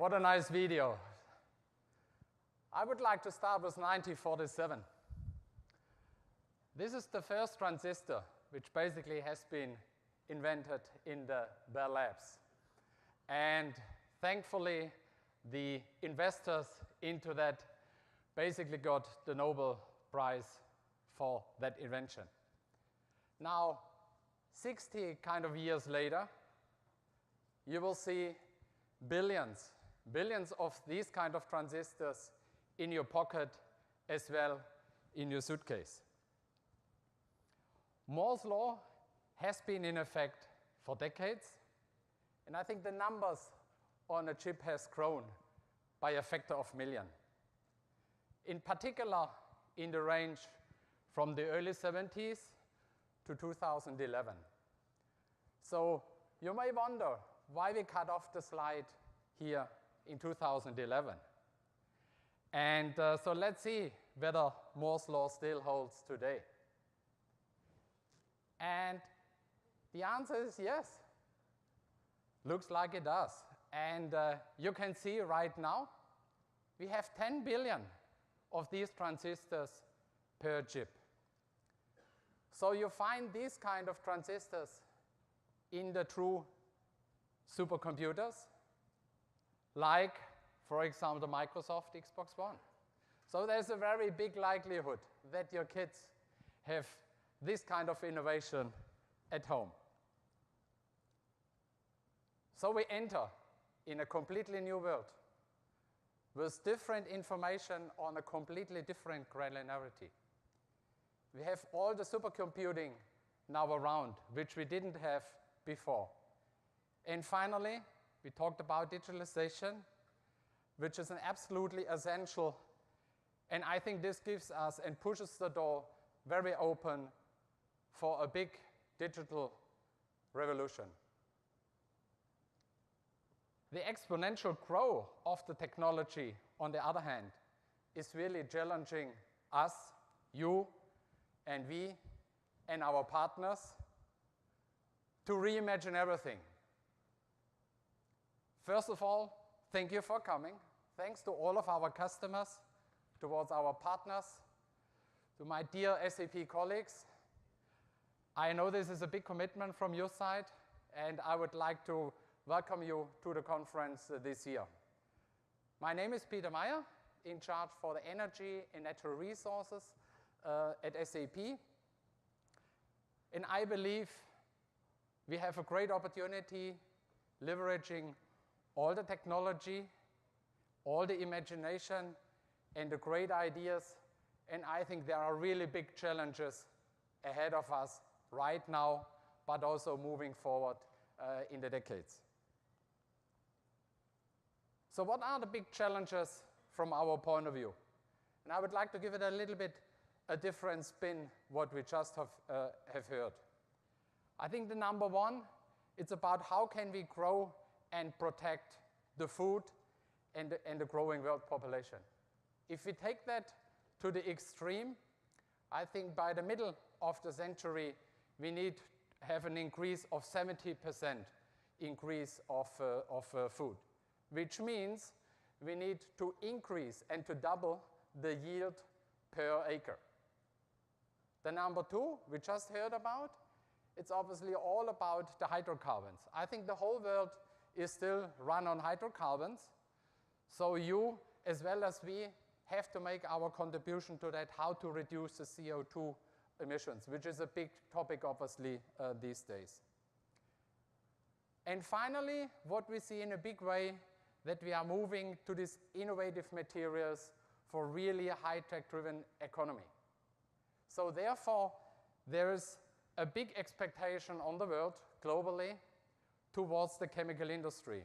What a nice video. I would like to start with 1947. This is the first transistor which basically has been invented in the Bell Labs. And thankfully, the investors into that basically got the Nobel Prize for that invention. Now, 60 kind of years later, you will see billions of these kind of transistors in your pocket as well in your suitcase. Moore's law has been in effect for decades, and I think the numbers on a chip has grown by a factor of million. In particular, in the range from the early 70s to 2011. So you may wonder why we cut off the slide here in 2011. And so let's see whether Moore's law still holds today. And the answer is yes. Looks like it does. And you can see right now, we have 10 billion of these transistors per chip. So you find these kind of transistors in the true supercomputers, like, for example, the Microsoft Xbox One. So there's a very big likelihood that your kids have this kind of innovation at home. So we enter in a completely new world with different information on a completely different granularity. We have all the supercomputing now around, which we didn't have before. And finally, we talked about digitalization, which is an absolutely essential, and I think this gives us and pushes the door very open for a big digital revolution. The exponential growth of the technology, on the other hand, is really challenging us, you, and we, and our partners to reimagine everything. First of all, thank you for coming. Thanks to all of our customers, towards our partners, to my dear SAP colleagues. I know this is a big commitment from your side, and I would like to welcome you to the conference this year. My name is Peter Maier, in charge for the energy and natural resources at SAP. And I believe we have a great opportunity leveraging all the technology, all the imagination, and the great ideas. And I think there are really big challenges ahead of us right now, but also moving forward in the decades. So what are the big challenges from our point of view? And I would like to give it a little bit a different spin what we just have heard. I think the number one, it's about how can we grow and protect the food and the growing world population. If we take that to the extreme, I think by the middle of the century, we need to have an increase of 70% increase of food, which means we need to increase and to double the yield per acre. The number two, we just heard about, it's obviously all about the hydrocarbons. I think the whole world is still run on hydrocarbons. So you, as well as we, have to make our contribution to that, how to reduce the CO2 emissions, which is a big topic, obviously, these days. And finally, what we see in a big way, that we are moving to these innovative materials for really a high-tech-driven economy. So therefore, there is a big expectation on the world, globally, towards the chemical industry.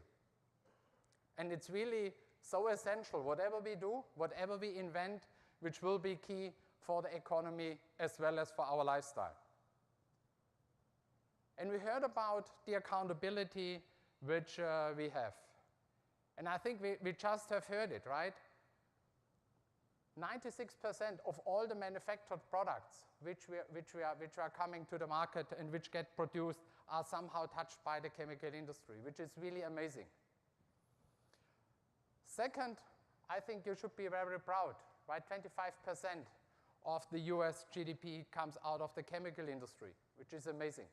And it's really so essential, whatever we do, whatever we invent, which will be key for the economy as well as for our lifestyle. And we heard about the accountability which we have. And I think we just have heard it, right? 96% of all the manufactured products which are coming to the market and which get produced are somehow touched by the chemical industry, which is really amazing. Second, I think you should be very proud, right? 25% of the US GDP comes out of the chemical industry, which is amazing.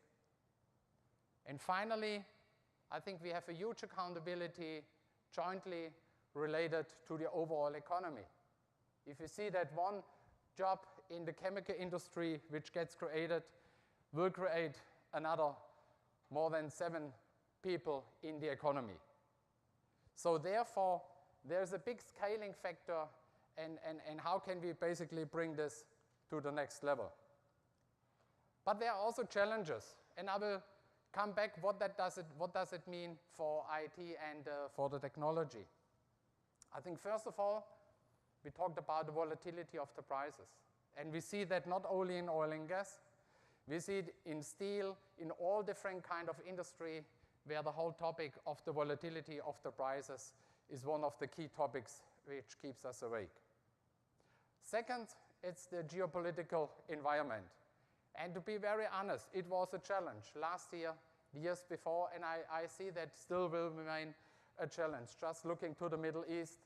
And finally, I think we have a huge accountability jointly related to the overall economy. If you see that one job in the chemical industry which gets created will create another more than 7 people in the economy. So therefore, there's a big scaling factor, and how can we basically bring this to the next level? But there are also challenges, and I will come back what does it mean for IT and for the technology. I think first of all, we talked about the volatility of the prices. And we see that not only in oil and gas, we see it in steel, in all different kind of industry, where the whole topic of the volatility of the prices is one of the key topics which keeps us awake. Second, it's the geopolitical environment. And to be very honest, it was a challenge last year, the years before, and I see that still will remain a challenge. Just looking to the Middle East,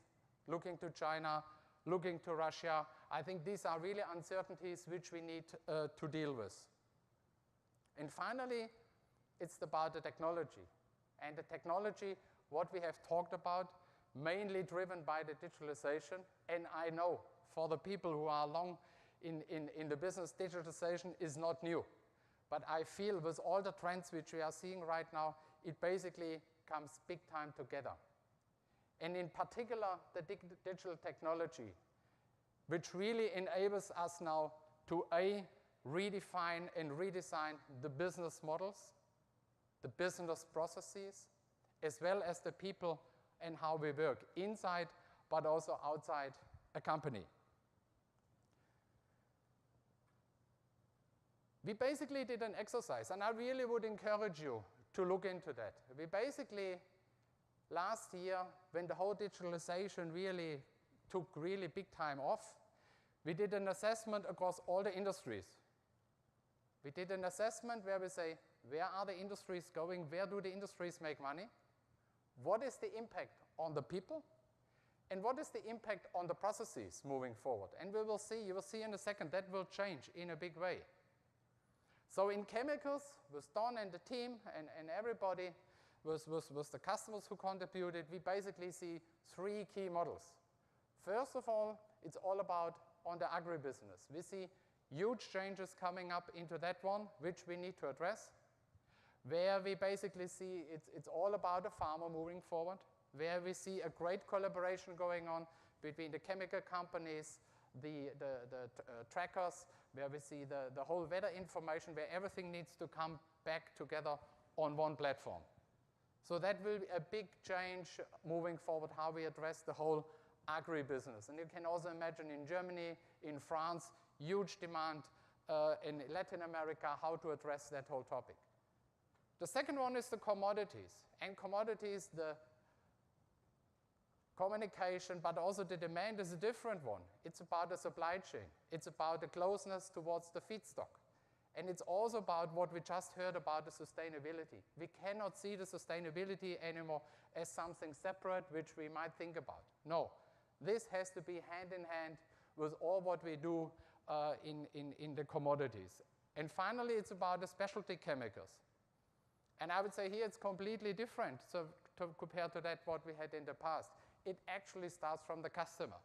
looking to China, looking to Russia, I think these are really uncertainties which we need to deal with. And finally, it's about the technology. And the technology, what we have talked about, mainly driven by the digitalization. And I know for the people who are long in the business, digitalization is not new. But I feel with all the trends which we are seeing right now, it basically comes big time together. And in particular, the digital technology, which really enables us now to redefine and redesign the business models, the business processes, as well as the people and how we work inside, but also outside a company. We basically did an exercise, and I really would encourage you to look into that. We basically, last year, when the whole digitalization really took really big time off, we did an assessment across all the industries. We did an assessment where we say, where are the industries going? Where do the industries make money? What is the impact on the people? And what is the impact on the processes moving forward? And we will see, you will see in a second, that will change in a big way. So in chemicals, with Don and the team and everybody, with the customers who contributed, we basically see 3 key models. First of all, it's all about on the agribusiness. We see huge changes coming up into that one, which we need to address, where we basically see it's all about the farmer moving forward, where we see a great collaboration going on between the chemical companies, the trackers, where we see the whole weather information, where everything needs to come back together on one platform. So that will be a big change moving forward, how we address the whole agribusiness. And you can also imagine in Germany, in France, huge demand in Latin America, how to address that whole topic. The second one is the commodities. And commodities, the communication, but also the demand is a different one. It's about the supply chain. It's about the closeness towards the feedstock. And it's also about what we just heard about the sustainability. We cannot see the sustainability anymore as something separate, which we might think about. No, this has to be hand in hand with all what we do in the commodities. And finally, it's about the specialty chemicals. And I would say here it's completely different compared to that what we had in the past. It actually starts from the customer.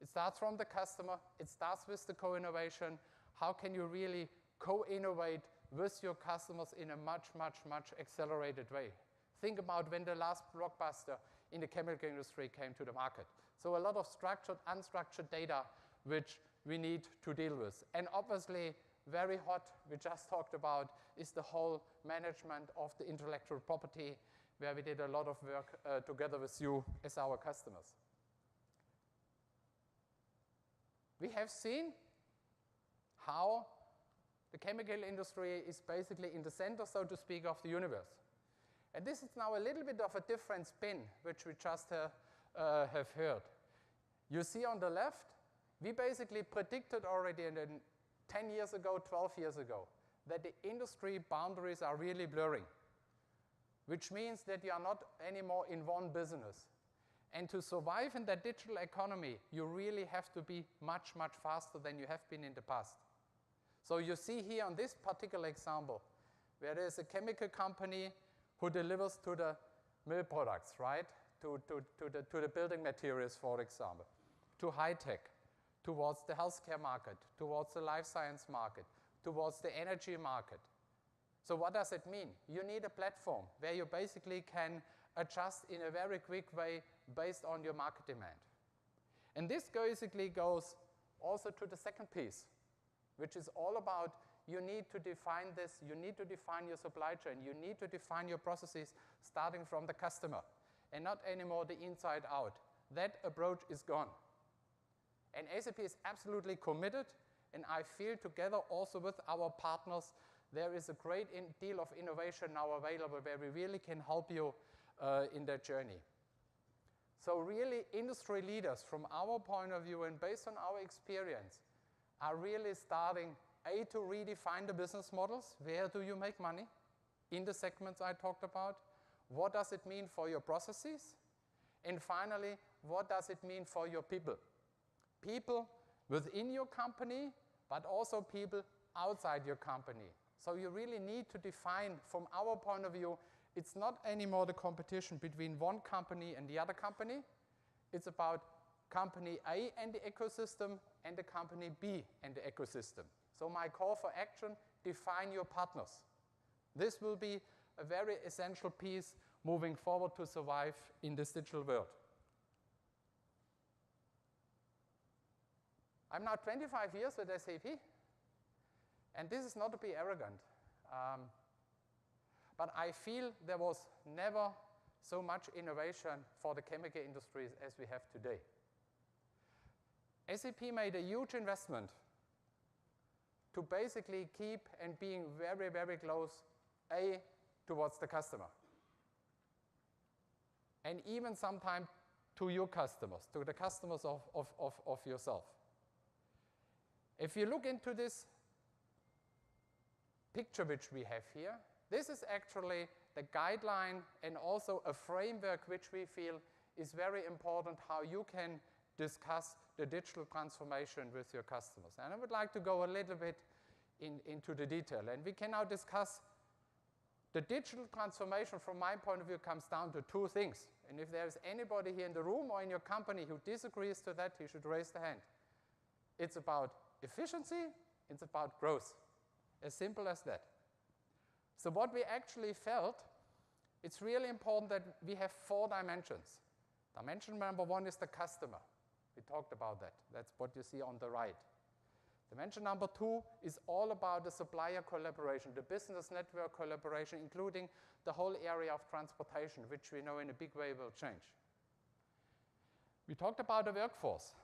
It starts from the customer. It starts with the co-innovation. How can you really co-innovate with your customers in a much, much, much accelerated way? Think about when the last blockbuster in the chemical industry came to the market. So a lot of structured, unstructured data which we need to deal with. And obviously, very hot, we just talked about, is the whole management of the intellectual property, where we did a lot of work together with you as our customers. We have seen how the chemical industry is basically in the center, so to speak, of the universe. And this is now a little bit of a different spin, which we just have heard. You see on the left, we basically predicted already 10 years ago, 12 years ago, that the industry boundaries are really blurring, which means that you are not anymore in one business. And to survive in that digital economy, you really have to be much, much faster than you have been in the past. So you see here on this particular example, where there's a chemical company who delivers to the mill products, right? To the building materials, for example, to high tech, towards the healthcare market, towards the life science market, towards the energy market. So what does it mean? You need a platform where you basically can adjust in a very quick way based on your market demand. And this basically goes also to the second piece, which is all about you need to define this, you need to define your supply chain, you need to define your processes starting from the customer and not anymore the inside out. That approach is gone. And SAP is absolutely committed, and I feel together also with our partners, there is a great deal of innovation now available where we really can help you in that journey. So really, industry leaders, from our point of view and based on our experience, are really starting, A, to redefine the business models. Where do you make money in the segments I talked about? What does it mean for your processes? And finally, what does it mean for your people? People within your company, but also people outside your company. So you really need to define, from our point of view, it's not anymore the competition between one company and the other company. It's about company A and the ecosystem and the company B and the ecosystem. So my call for action, define your partners. This will be a very essential piece moving forward to survive in this digital world. I'm now 25 years with SAP, and this is not to be arrogant, but I feel there was never so much innovation for the chemical industries as we have today. SAP made a huge investment to basically keep and being very, very close, A, towards the customer. And even sometimes to your customers, to the customers of yourself. If you look into this picture which we have here, this is actually the guideline and also a framework which we feel is very important how you can discuss the digital transformation with your customers. And I would like to go a little bit into the detail. And we can now discuss the digital transformation from my point of view comes down to two things. And if there's anybody here in the room or in your company who disagrees to that, you should raise the hand. It's about efficiency, it's about growth. As simple as that. So what we actually felt, it's really important that we have 4 dimensions. Dimension number 1 is the customer. We talked about that. That's what you see on the right. Dimension number 2 is all about the supplier collaboration, the business network collaboration, including the whole area of transportation, which we know in a big way will change. We talked about the workforce.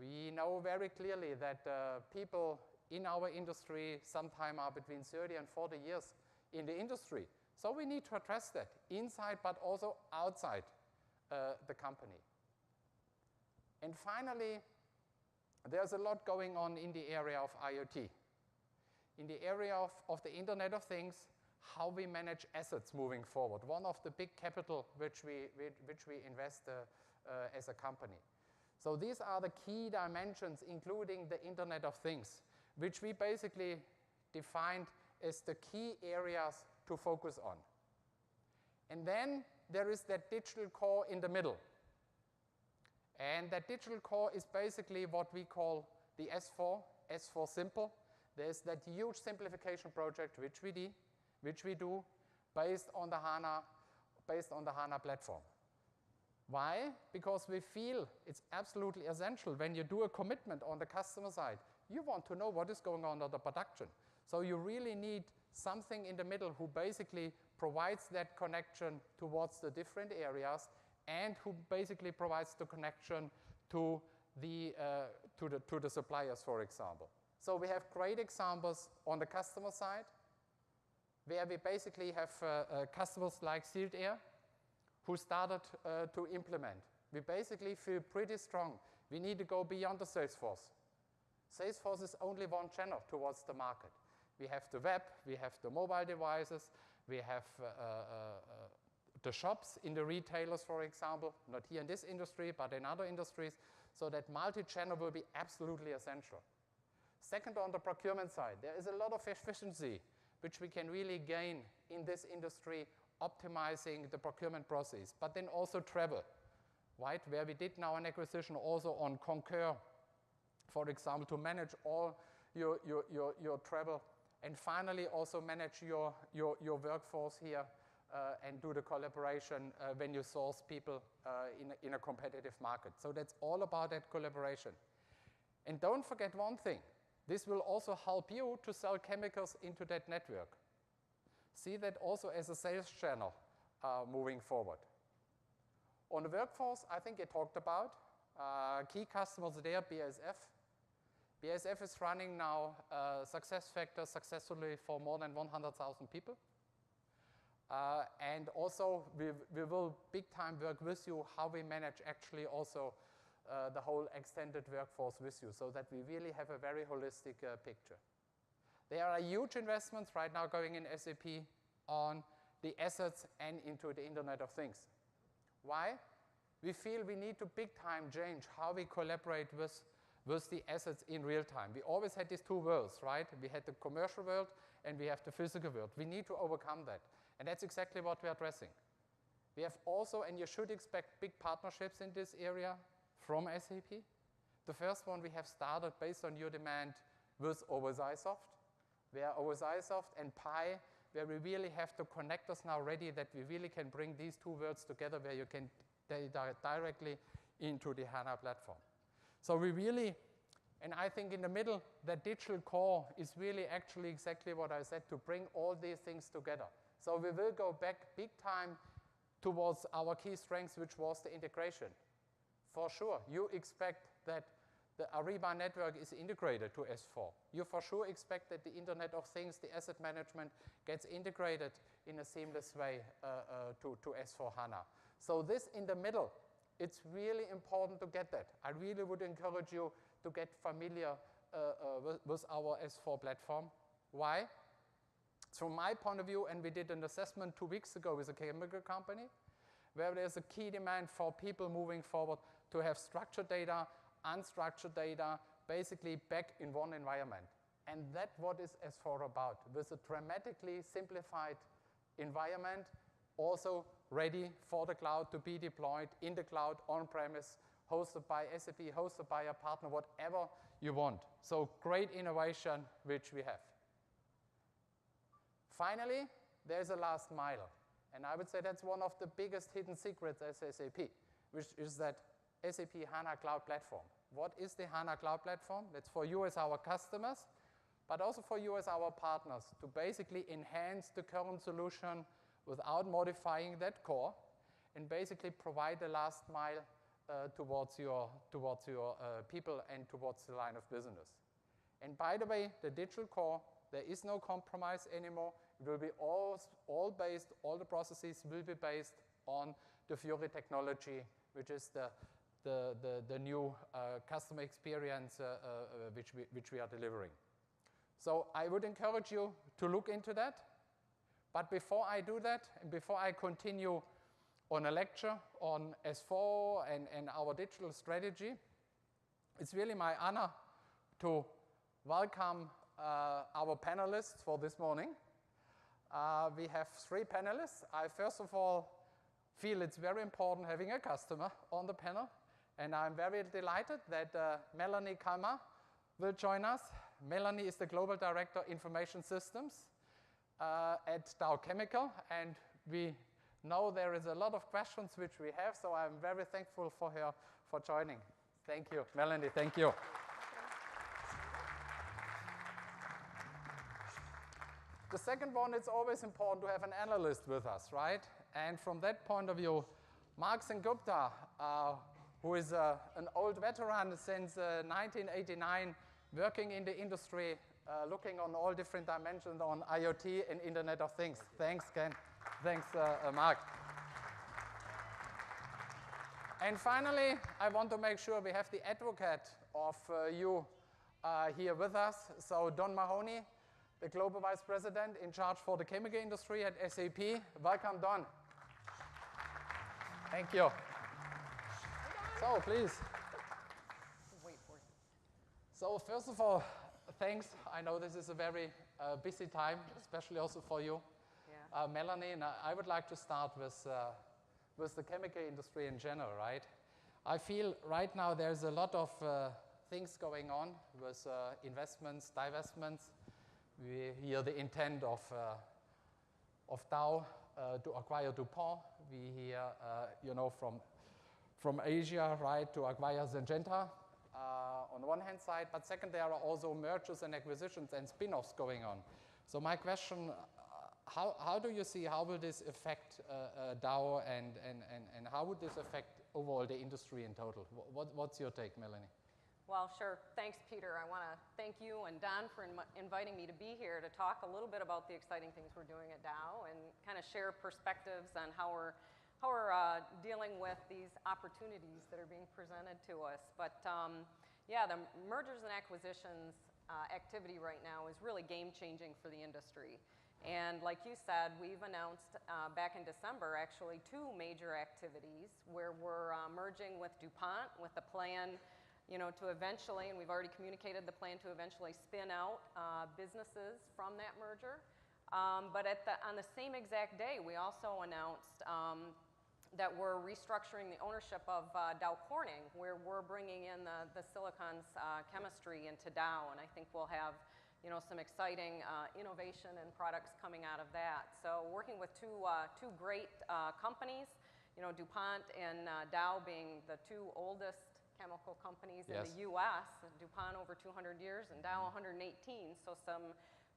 We know very clearly that people in our industry sometimes are between 30 and 40 years in the industry. So we need to address that inside but also outside the company. And finally, there's a lot going on in the area of IoT. In the area of the Internet of Things, how we manage assets moving forward. One of the big capital which we invest as a company. So these are the key dimensions, including the Internet of Things, which we basically defined as the key areas to focus on. And then there is that digital core in the middle. And that digital core is basically what we call the S4, S4 Simple. There's that huge simplification project which we do based on the HANA platform. Why? Because we feel it's absolutely essential when you do a commitment on the customer side. You want to know what is going on in the production. So you really need something in the middle who basically provides that connection towards the different areas and who basically provides the connection to the suppliers, for example. So we have great examples on the customer side where we basically have customers like Sealed Air who started to implement. We basically feel pretty strong. We need to go beyond the Salesforce. Salesforce is only one channel towards the market. We have the web, we have the mobile devices, we have the shops, in the retailers, for example, not here in this industry, but in other industries, so that multi-channel will be absolutely essential. Second, on the procurement side, there is a lot of efficiency which we can really gain in this industry, optimizing the procurement process, but then also travel, right? Where we did now an acquisition also on Concur, for example, to manage all your travel, and finally also manage your workforce here and do the collaboration when you source people in a competitive market. So that's all about that collaboration. And don't forget one thing. This will also help you to sell chemicals into that network. See that also as a sales channel moving forward. On the workforce, I think I talked about. Key customers there, BASF. BASF is running now SuccessFactors successfully for more than 100,000 people. And also, we will big time work with you how we manage actually also the whole extended workforce with you so that we really have a very holistic picture. There are huge investments right now going in SAP on the assets and into the Internet of Things. Why? We feel we need to big time change how we collaborate with the assets in real time. We always had these two worlds, right? We had the commercial world and we have the physical world. We need to overcome that. And that's exactly what we are addressing. We have also, and you should expect big partnerships in this area from SAP. The first one we have started based on your demand with OSIsoft, where OSIsoft and Pi, where we really have to connect us now ready that we really can bring these two worlds together where you can directly into the HANA platform. So we really, and I think in the middle, that digital core is really actually exactly what I said, to bring all these things together. So we will go back big time towards our key strengths, which was the integration. For sure, you expect that the Ariba network is integrated to S4. You for sure expect that the Internet of Things, the asset management, gets integrated in a seamless way to S4HANA. So this in the middle, it's really important to get that. I really would encourage you to get familiar with our S4 platform. Why? From my point of view, and we did an assessment 2 weeks ago with a chemical company, where there's a key demand for people moving forward to have structured data, unstructured data, basically back in one environment. And that's what is S4 about, with a dramatically simplified environment, also ready for the cloud to be deployed in the cloud, on-premise, hosted by SAP, hosted by a partner, whatever you want. So great innovation which we have. Finally, there's a last mile. And I would say that's one of the biggest hidden secrets as SAP, which is that SAP HANA Cloud Platform. What is the HANA Cloud Platform? That's for you as our customers, but also for you as our partners, to basically enhance the current solution without modifying that core, and basically provide the last mile towards your people and towards the line of business. And by the way, the digital core, there is no compromise anymore. It will be all based, all the processes will be based on the Fiori technology, which is the new customer experience which we are delivering. So I would encourage you to look into that. But before I do that, and before I continue on a lecture on S4 and our digital strategy, it's really my honor to welcome our panelists for this morning. We have 3 panelists. I first of all feel it's very important having a customer on the panel, and I'm very delighted that Melanie Kalmar will join us. Melanie is the Global Director Information Systems at Dow Chemical, and we know there is a lot of questions which we have, so I'm very thankful for her for joining. Thank you, Melanie, thank you. The second one, it's always important to have an analyst with us, right? And from that point of view, Marc and Gupta, who is an old veteran since 1989, working in the industry, looking on all different dimensions on IoT and Internet of Things. Thanks, Ken. Thanks, Marc. And finally, I want to make sure we have the advocate of you here with us. So Don Mahoney, the Global Vice President in charge for the chemical industry at SAP. Welcome, Don. Thank you. So please. Wait for you. So first of all, thanks. I know this is a very busy time, especially also for you, Yeah. Melanie. And I would like to start with the chemical industry in general, right? I feel right now there's a lot of things going on with investments, divestments. We hear the intent of Dow to acquire DuPont. We hear, from Asia, right, to acquire Syngenta on the one hand side, but second, there are also mergers and acquisitions and spin-offs going on. So my question, how do you see, how will this affect Dow and how would this affect overall the industry in total? What's your take, Melanie? Well, sure. Thanks, Peter. I want to thank you and Don for inviting me to be here to talk a little bit about the exciting things we're doing at Dow and kind of share perspectives on how we're dealing with these opportunities that are being presented to us. But yeah, the mergers and acquisitions activity right now is really game-changing for the industry. And like you said, we've announced back in December actually 2 major activities where we're merging with DuPont with the plan to eventually, and we've already communicated the plan to eventually spin out businesses from that merger. But on the same exact day, we also announced that we're restructuring the ownership of Dow Corning, where we're bringing in the silicones chemistry into Dow, and I think we'll have some exciting innovation and products coming out of that. So working with two great companies, DuPont and Dow being the 2 oldest chemical companies in the U.S., DuPont over 200 years and Dow 118, so some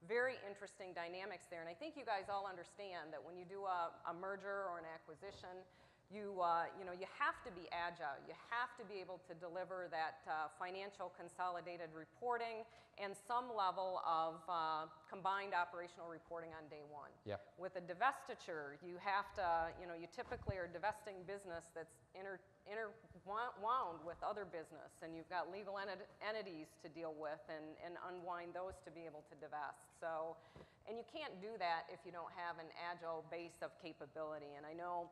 very interesting dynamics there. And I think you guys all understand that when you do a merger or an acquisition, you have to be agile. You have to be able to deliver that financial consolidated reporting and some level of combined operational reporting on day one. Yeah. With a divestiture, you have to, you typically are divesting business that's interwound with other business, and you've got legal entities to deal with and unwind those to be able to divest. So, and you can't do that if you don't have an agile base of capability. And I know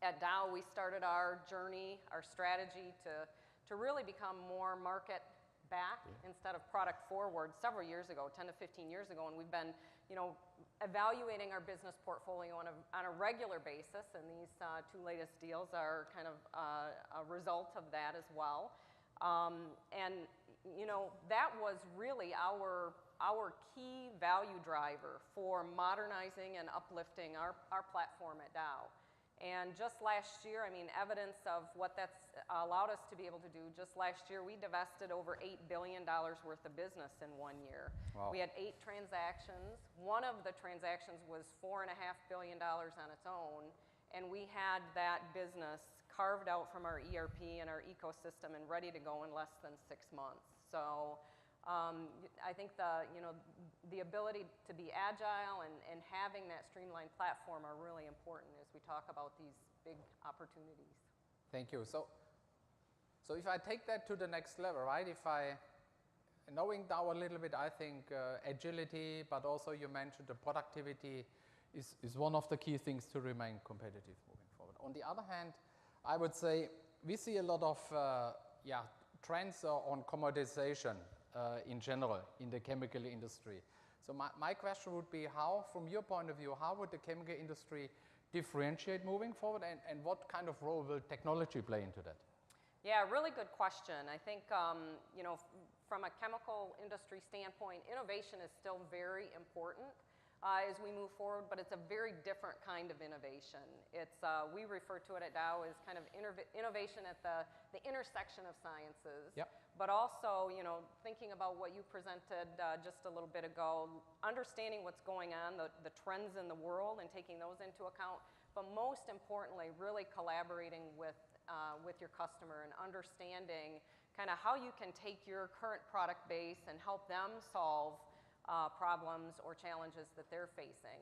at Dow, we started our journey, our strategy to really become more market back instead of product forward several years ago, 10 to 15 years ago, and we've been, evaluating our business portfolio on a regular basis, and these 2 latest deals are kind of a result of that as well. And that was really our key value driver for modernizing and uplifting our platform at Dow. And just last year, evidence of what that's allowed us to be able to do, just last year we divested over $8 billion worth of business in 1 year. Wow. We had 8 transactions. One of the transactions was $4.5 billion on its own, and we had that business carved out from our ERP and our ecosystem and ready to go in less than 6 months. So I think the ability to be agile and having that streamlined platform are really important as we talk about these big opportunities. Thank you. So if I take that to the next level, right? Knowing Dow a little bit, I think agility, but also you mentioned the productivity is one of the key things to remain competitive moving forward. On the other hand, I would say we see a lot of trends on commoditization in general in the chemical industry. So my question would be how, from your point of view, how would the chemical industry differentiate moving forward and what kind of role will technology play into that? Yeah, really good question. I think, from a chemical industry standpoint, innovation is still very important as we move forward, but it's a very different kind of innovation. It's, we refer to it at Dow as kind of innovation at the intersection of sciences. Yep. But also, thinking about what you presented just a little bit ago, understanding what's going on, the trends in the world and taking those into account, but most importantly, really collaborating with your customer and understanding kind of how you can take your current product base and help them solve problems or challenges that they're facing.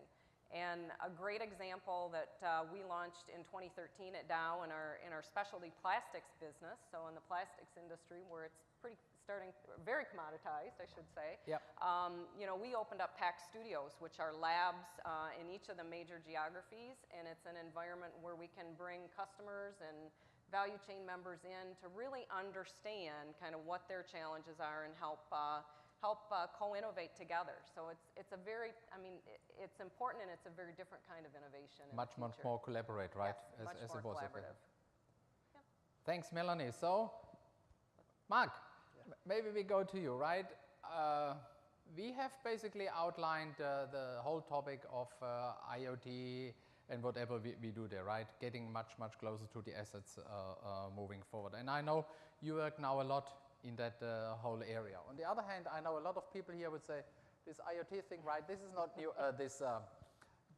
And a great example that we launched in 2013 at Dow in our specialty plastics business, so in the plastics industry where it's very commoditized, I should say. Yep. You know, we opened up PAC Studios, which are labs in each of the major geographies, and it's an environment where we can bring customers and value chain members in to really understand kind of what their challenges are and help co-innovate together. So it's a very, I mean, it's important and it's a very different kind of innovation. Much more collaborate, right? Yes, much more collaborative. Yeah. Thanks, Melanie. So, Marc, maybe we go to you, right? We have basically outlined the whole topic of IoT and whatever we do there, right? Getting much closer to the assets moving forward. And I know you work now a lot in that whole area. On the other hand, I know a lot of people here would say, this IoT thing, right, this is not new, this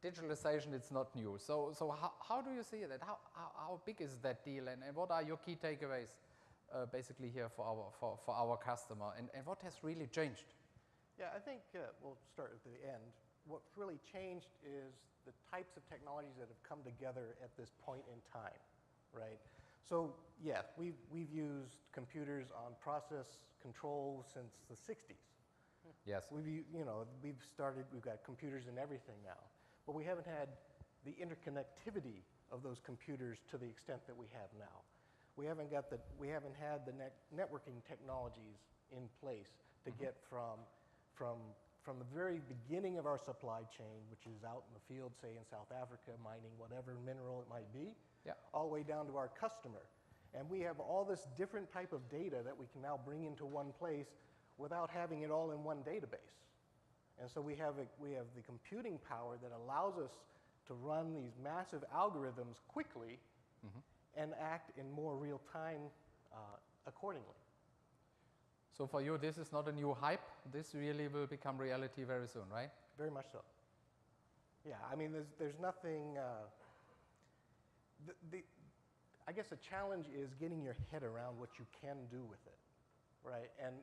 digitalization, it's not new. So how do you see that? How big is that deal, and what are your key takeaways basically here for our customer, and what has really changed? Yeah, I think we'll start at the end. What's really changed is the types of technologies that have come together at this point in time, right? So yeah, we've used computers on process control since the 60s. Yes. We've got computers in everything now, but we haven't had the interconnectivity of those computers to the extent that we have now. We haven't had the networking technologies in place to get from the very beginning of our supply chain, which is out in the field, say in South Africa, mining whatever mineral it might be, all the way down to our customer. And we have all this different type of data that we can now bring into one place without having it all in one database. And so we have the computing power that allows us to run these massive algorithms quickly and act in more real time accordingly. So for you, this is not a new hype. This really will become reality very soon, right? Very much so. Yeah, I mean, there's nothing. I guess the challenge is getting your head around what you can do with it, right? And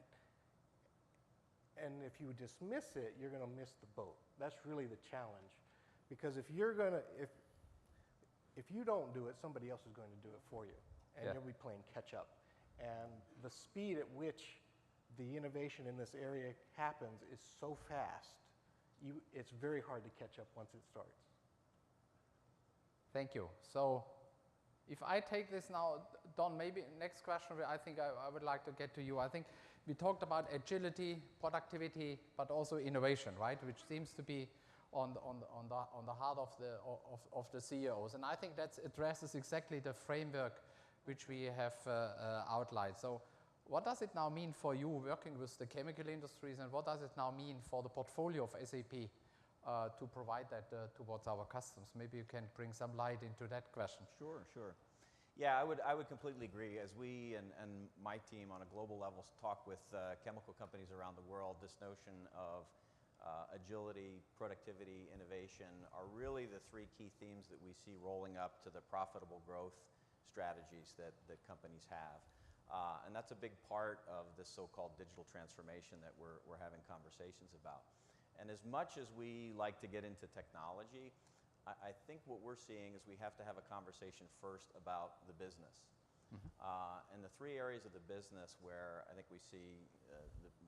if you dismiss it, you're going to miss the boat. That's really the challenge, because if you don't do it, somebody else is going to do it for you, and you'll be playing catch up. And the speed at which the innovation in this area happens is so fast, it's very hard to catch up once it starts. Thank you. So if I take this now, Don, maybe next question, I think I would like to get to you. I think we talked about agility, productivity, but also innovation, right? Which seems to be on the heart of the CEOs. And I think that addresses exactly the framework which we have outlined. So what does it now mean for you working with the chemical industries, and what does it now mean for the portfolio of SAP to provide that towards our customers? Maybe you can bring some light into that question. Sure. Yeah, I would completely agree. As we and my team on a global level talk with chemical companies around the world, this notion of agility, productivity, innovation are really the three key themes that we see rolling up to the profitable growth strategies that companies have. And that's a big part of this so-called digital transformation that we're having conversations about. And as much as we like to get into technology, I think what we're seeing is we have to have a conversation first about the business. And the three areas of the business where I think we see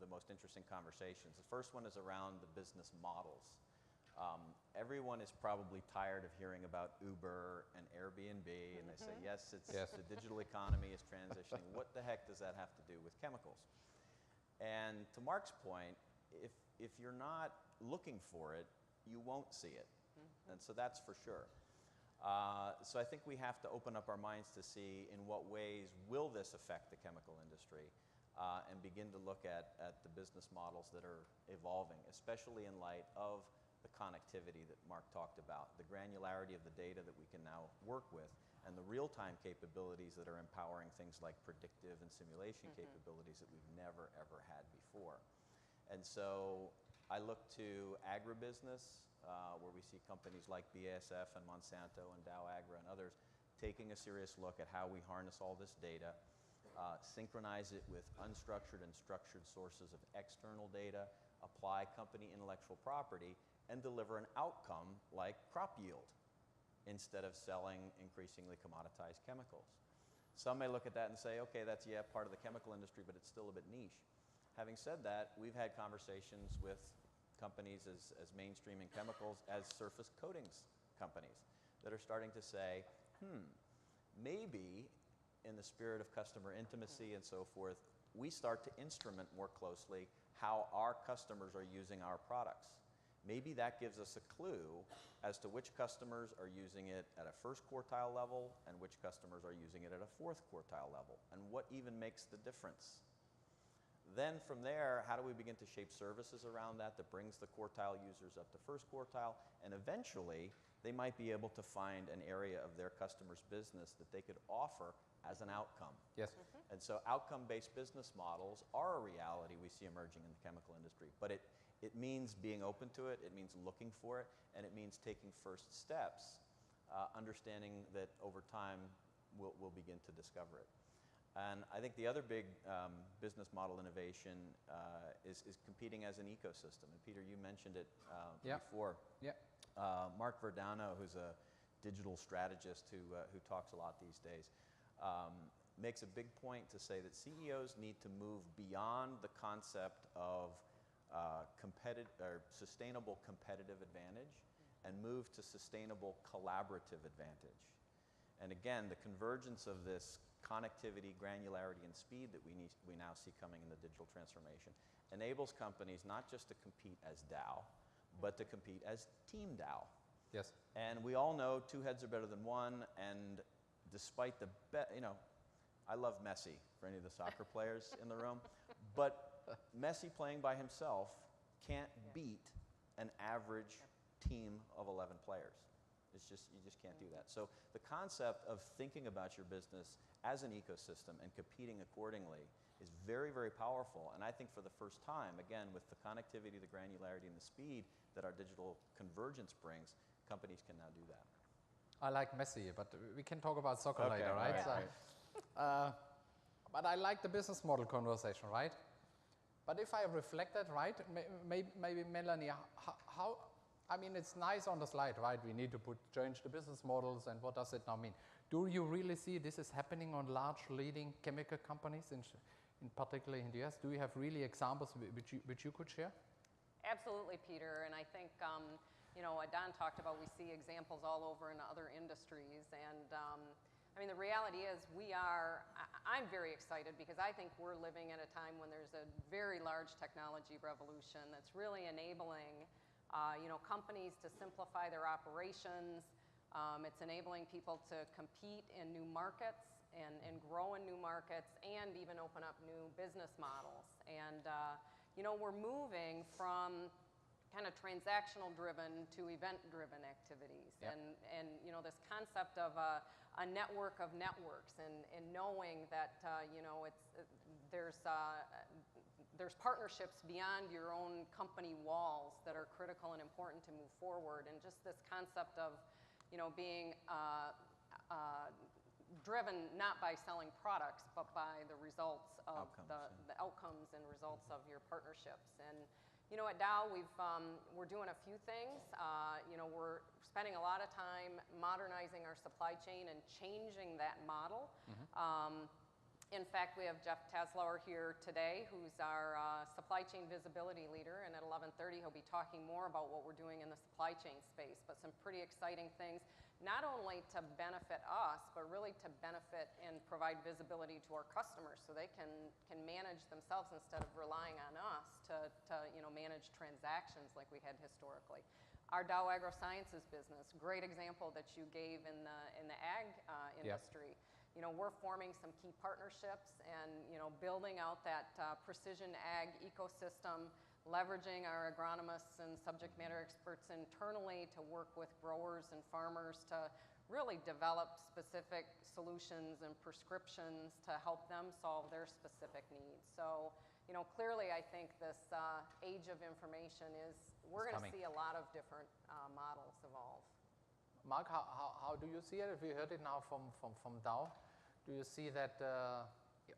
the most interesting conversations. The first one is around the business models. Everyone is probably tired of hearing about Uber and Airbnb, and they say, yes, the digital economy is transitioning. What the heck does that have to do with chemicals? And to Marc's point, if you're not looking for it, you won't see it. And so that's for sure. So I think we have to open up our minds to see in what ways will this affect the chemical industry, and begin to look at the business models that are evolving, especially in light of the connectivity that Marc talked about, the granularity of the data that we can now work with, and the real-time capabilities that are empowering things like predictive and simulation capabilities that we've never, ever had before. And so I look to agribusiness, where we see companies like BASF and Monsanto and Dow Agra and others taking a serious look at how we harness all this data, synchronize it with unstructured and structured sources of external data, apply company intellectual property, and deliver an outcome like crop yield instead of selling increasingly commoditized chemicals. Some may look at that and say, okay, that's, yeah, part of the chemical industry, but it's still a bit niche. Having said that, we've had conversations with companies as mainstream in chemicals as surface coatings companies that are starting to say, maybe in the spirit of customer intimacy and so forth, we start to instrument more closely how our customers are using our products. Maybe that gives us a clue as to which customers are using it at a first quartile level and which customers are using it at a fourth quartile level, and what even makes the difference. Then from there, how do we begin to shape services around that brings the quartile users up to first quartile, and eventually they might be able to find an area of their customer's business that they could offer as an outcome. Yes. And so outcome-based business models are a reality we see emerging in the chemical industry, but it means being open to it, it means looking for it, and it means taking first steps, understanding that over time we'll begin to discover it. And I think the other big business model innovation is competing as an ecosystem. And Peter, you mentioned it before. Yeah. Marc Verdano, who's a digital strategist who talks a lot these days, makes a big point to say that CEOs need to move beyond the concept of sustainable competitive advantage and move to sustainable collaborative advantage. And again, the convergence of this connectivity, granularity, and speed that we now see coming in the digital transformation enables companies not just to compete as Dow, but to compete as Team Dow. Yes. And we all know two heads are better than one, and despite I love Messi, for any of the soccer players in the room, but Messi playing by himself can't beat an average team of 11 players. You just can't do that. So the concept of thinking about your business as an ecosystem and competing accordingly is very, very powerful. And I think for the first time, again, with the connectivity, the granularity, and the speed that our digital convergence brings, companies can now do that. I like Messi, but we can talk about soccer later, right? Right. But I like the business model conversation, right? But if I reflect that, right, maybe Melanie, how, I mean, it's nice on the slide, right? We need to change the business models, and what does it now mean? Do you really see this is happening on large leading chemical companies, in particularly in the US? Do you have really examples which you could share? Absolutely, Peter, and I think, what Don talked about, we see examples all over in other industries, and I mean, the reality is I'm very excited because I think we're living at a time when there's a very large technology revolution that's really enabling, companies to simplify their operations. It's enabling people to compete in new markets and grow in new markets and even open up new business models. And, we're moving from kind of transactional driven to event driven activities. Yep. And this concept of a network of networks and knowing that, there's partnerships beyond your own company walls that are critical and important to move forward. And just this concept of, being driven not by selling products, but by the results of the outcomes and results of your partnerships. And at Dow, we're doing a few things. We're spending a lot of time modernizing our supply chain and changing that model. Mm-hmm. In fact, we have Jeff Taslauer here today, who's our supply chain visibility leader, and at 11:30 he'll be talking more about what we're doing in the supply chain space, but some pretty exciting things, not only to benefit us, but really to benefit and provide visibility to our customers so they can manage themselves instead of relying on us to manage transactions like we had historically. Our Dow AgroSciences business, great example that you gave in the ag industry. Yep. We're forming some key partnerships and, building out that precision ag ecosystem, leveraging our agronomists and subject matter experts internally to work with growers and farmers to really develop specific solutions and prescriptions to help them solve their specific needs. So, clearly I think this age of information we're going to see a lot of different models evolve. Marc, how do you see it? We heard it now from Dow. Do you see that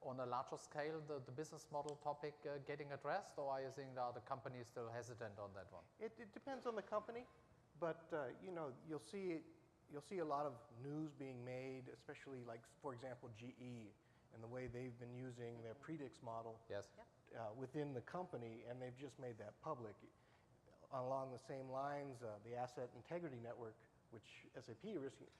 on a larger scale, the business model topic getting addressed, or are you think that the company is still hesitant on that one? It depends on the company, but you know, you'll see a lot of news being made, especially like, for example, GE and the way they've been using their predix model Yes. within the company, and they've just made that public. Along the same lines, the Asset Integrity Network, which SAP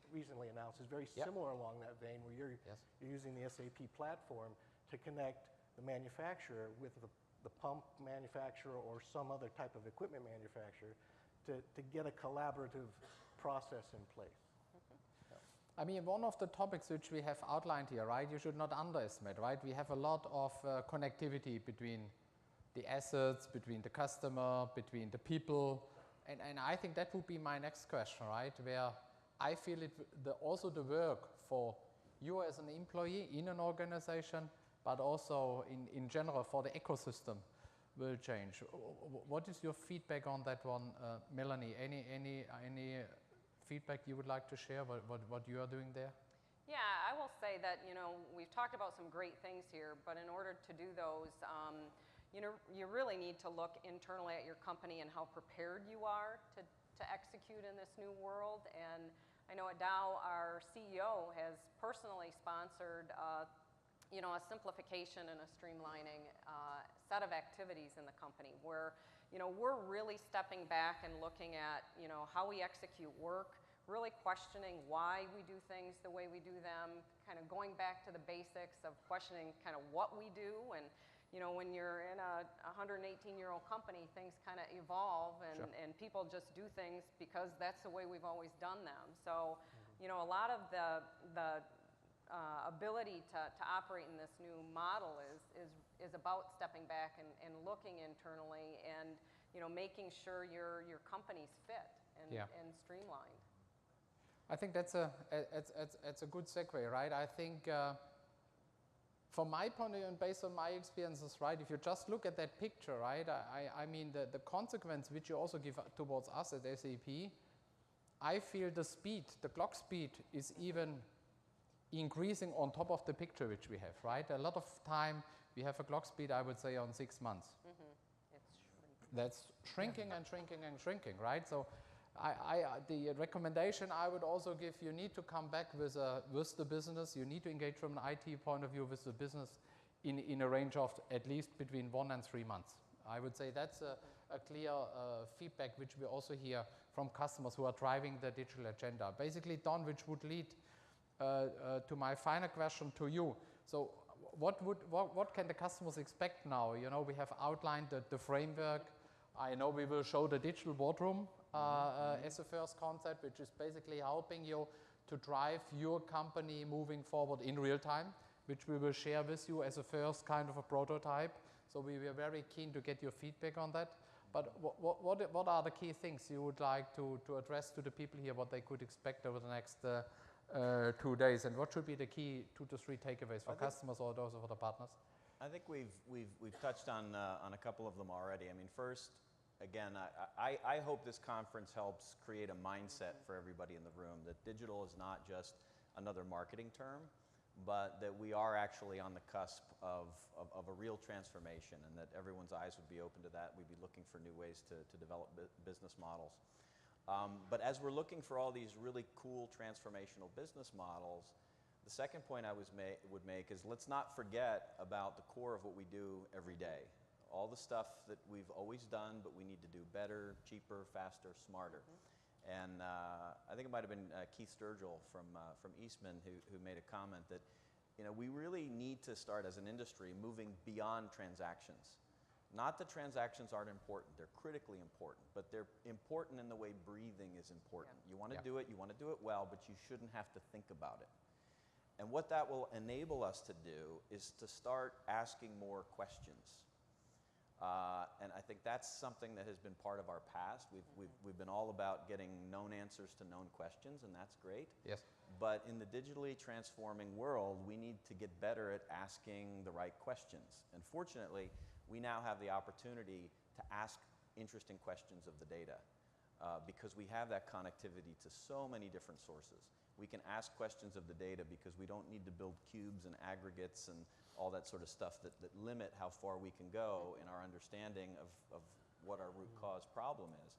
recently announced, is very similar along that vein, where you're using the SAP platform to connect the manufacturer with the pump manufacturer or some other type of equipment manufacturer to get a collaborative process in place. I mean, one of the topics which we have outlined here, right, you should not underestimate, right? We have a lot of connectivity between the assets, between the customer, between the people. And I think that would be my next question, right? Where I feel also the work for you as an employee in an organization, but also in general for the ecosystem will change. What is your feedback on that one, Melanie? Any feedback you would like to share, what you are doing there? Yeah, I will say that, you know, we've talked about some great things here, but in order to do those, you know, you really need to look internally at your company and how prepared you are to execute in this new world. And I know at Dow, our CEO has personally sponsored, you know, a simplification and a streamlining set of activities in the company where, you know, we're really stepping back and looking at, you know, how we execute work, really questioning why we do things the way we do them, kind of going back to the basics of questioning kind of what we do. And you know, when you're in a 118-year-old company, things kind of evolve, and people just do things because that's the way we've always done them. So, you know, a lot of the ability to operate in this new model is about stepping back and looking internally and, you know, making sure your company's fit and streamlined. I think that's a good segue, right? I think from my point of view and based on my experiences, right, if you just look at that picture, right, I mean the consequence which you also give towards us at SAP, I feel the speed, the clock speed is even increasing on top of the picture which we have, right? A lot of time we have a clock speed, I would say, on 6 months. It's shrinking. That's shrinking and shrinking and shrinking, right? So the recommendation I would also give, you need to come back with the business. You need to engage from an IT point of view with the business in a range of at least between 1 and 3 months. I would say that's a clear feedback which we also hear from customers who are driving the digital agenda. Basically, Don, which would lead to my final question to you. So what can the customers expect now? You know, we have outlined the framework. I know we will show the digital boardroom as a first concept, which is basically helping you to drive your company moving forward in real time, which we will share with you as a first kind of a prototype. So we were very keen to get your feedback on that. But what are the key things you would like to address to the people here, what they could expect over the next 2 days, and what should be the key 2 to 3 takeaways for customers or those for the partners? I think we've touched on a couple of them already. I mean, first, again, I hope this conference helps create a mindset for everybody in the room that digital is not just another marketing term, but that we are actually on the cusp of a real transformation, and that everyone's eyes would be open to that. We'd be looking for new ways to develop business models. But as we're looking for all these really cool transformational business models, the second point I would make is let's not forget about the core of what we do every day. All the stuff that we've always done, but we need to do better, cheaper, faster, smarter. And I think it might have been Keith Sturgill from Eastman who made a comment that, you know, we really need to start as an industry moving beyond transactions. Not that transactions aren't important, they're critically important, but they're important in the way breathing is important. You want to do it, you want to do it well, but you shouldn't have to think about it. And what that will enable us to do is to start asking more questions. And I think that's something that has been part of our past. We've been all about getting known answers to known questions, and that's great. Yes. But in the digitally transforming world, we need to get better at asking the right questions. And fortunately, we now have the opportunity to ask interesting questions of the data because we have that connectivity to so many different sources. We can ask questions of the data because we don't need to build cubes and aggregates and all that sort of stuff that limit how far we can go in our understanding of what our root cause problem is.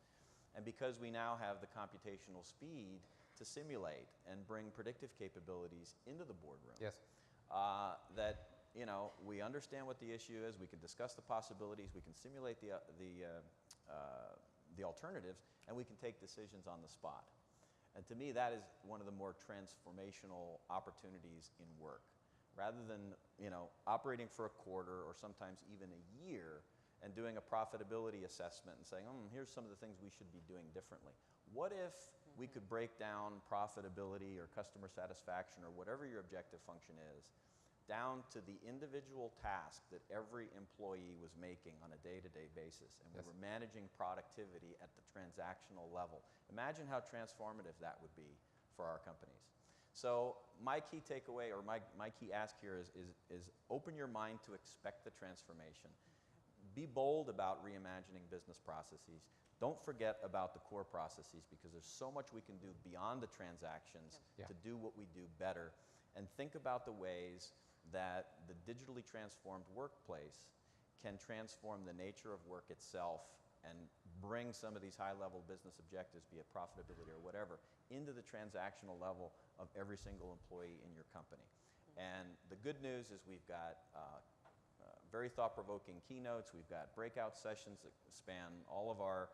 And because we now have the computational speed to simulate and bring predictive capabilities into the boardroom, Yes. that we understand what the issue is, we can discuss the possibilities, we can simulate the alternatives, and we can take decisions on the spot. And to me, that is one of the more transformational opportunities in work. Rather than operating for a quarter or sometimes even a year and doing a profitability assessment and saying, here's some of the things we should be doing differently. What if we could break down profitability or customer satisfaction or whatever your objective function is down to the individual task that every employee was making on a day-to-day basis, and we were managing productivity at the transactional level. Imagine how transformative that would be for our companies. So my key takeaway, or my key ask here is open your mind to expect the transformation. Be bold about reimagining business processes. Don't forget about the core processes, because there's so much we can do beyond the transactions to do what we do better. And think about the ways that the digitally transformed workplace can transform the nature of work itself and bring some of these high-level business objectives, be it profitability or whatever, into the transactional level of every single employee in your company. And the good news is we've got very thought-provoking keynotes. We've got breakout sessions that span all of our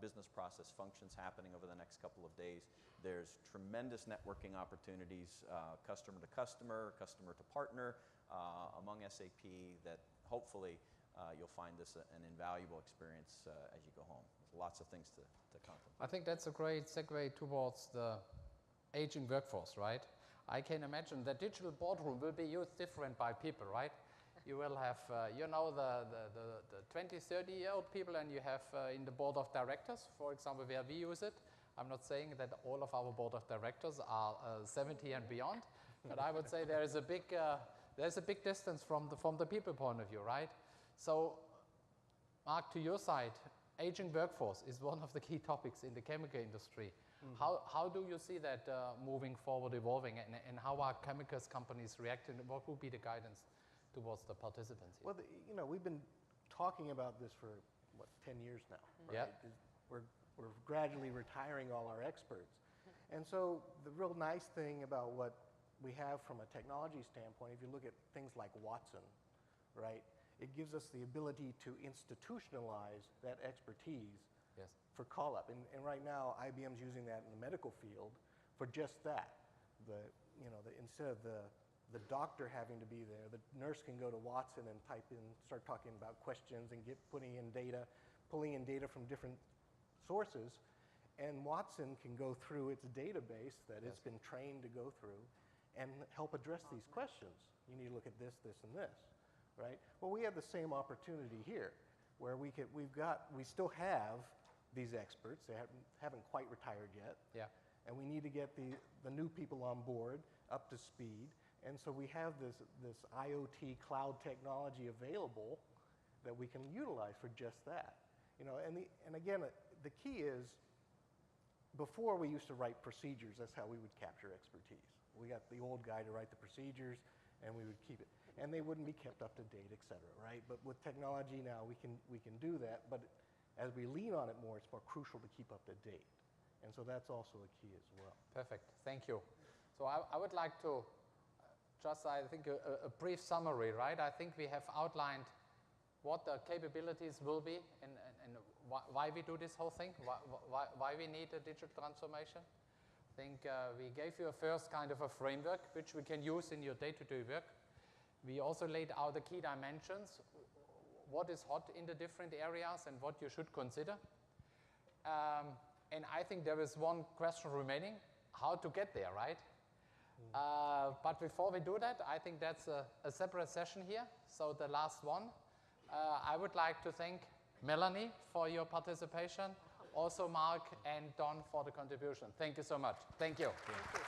business process functions happening over the next couple of days. There's tremendous networking opportunities, customer to customer, customer to partner, among SAP, that hopefully you'll find this an invaluable experience as you go home. There's lots of things to contemplate. I think that's a great segue towards the aging workforce, right? I can imagine the digital boardroom will be used different by people, right? You will have, the 20, 30-year-old people, and you have in the board of directors, for example, where we use it. I'm not saying that all of our board of directors are 70 and beyond, but I would say there's a big distance from the people point of view, right? So, Marc, to your side, aging workforce is one of the key topics in the chemical industry. How do you see that moving forward, evolving, and how are chemicals companies reacting? What would be the guidance towards the participants here? Well, we've been talking about this for, 10 years now, right? Yeah. We're gradually retiring all our experts. And so the real nice thing about what we have from a technology standpoint, if you look at things like Watson, right, it gives us the ability to institutionalize that expertise for call-up. And right now, IBM's using that in the medical field for just that. Instead of the doctor having to be there, the nurse can go to Watson and type in, start talking about questions and pulling in data from different sources, and Watson can go through its database that it's been trained to go through and help address these questions. You need to look at this, this, and this, right? Well, we have the same opportunity here, where we still have these experts. They haven't quite retired yet, and we need to get the new people on board, up to speed. And so we have this IoT cloud technology available that we can utilize for just that. And again, the key is, before we used to write procedures, that's how we would capture expertise. We got the old guy to write the procedures, and we would keep it. And they wouldn't be kept up to date, et cetera, right? But with technology now, we can do that. But as we lean on it more, it's more crucial to keep up to date. And so that's also a key as well. Perfect. Thank you. So I would like to just, I think, a brief summary, right? I think we have outlined what the capabilities will be and why we do this whole thing, why we need a digital transformation. I think we gave you a first kind of a framework which we can use in your day-to-day work. We also laid out the key dimensions, what is hot in the different areas and what you should consider. And I think there is one question remaining, how to get there, right? But before we do that, I think that's a separate session here. So the last one, I would like to thank Melanie for your participation, also Marc and Don for the contribution. Thank you so much. Thank you. Thank you.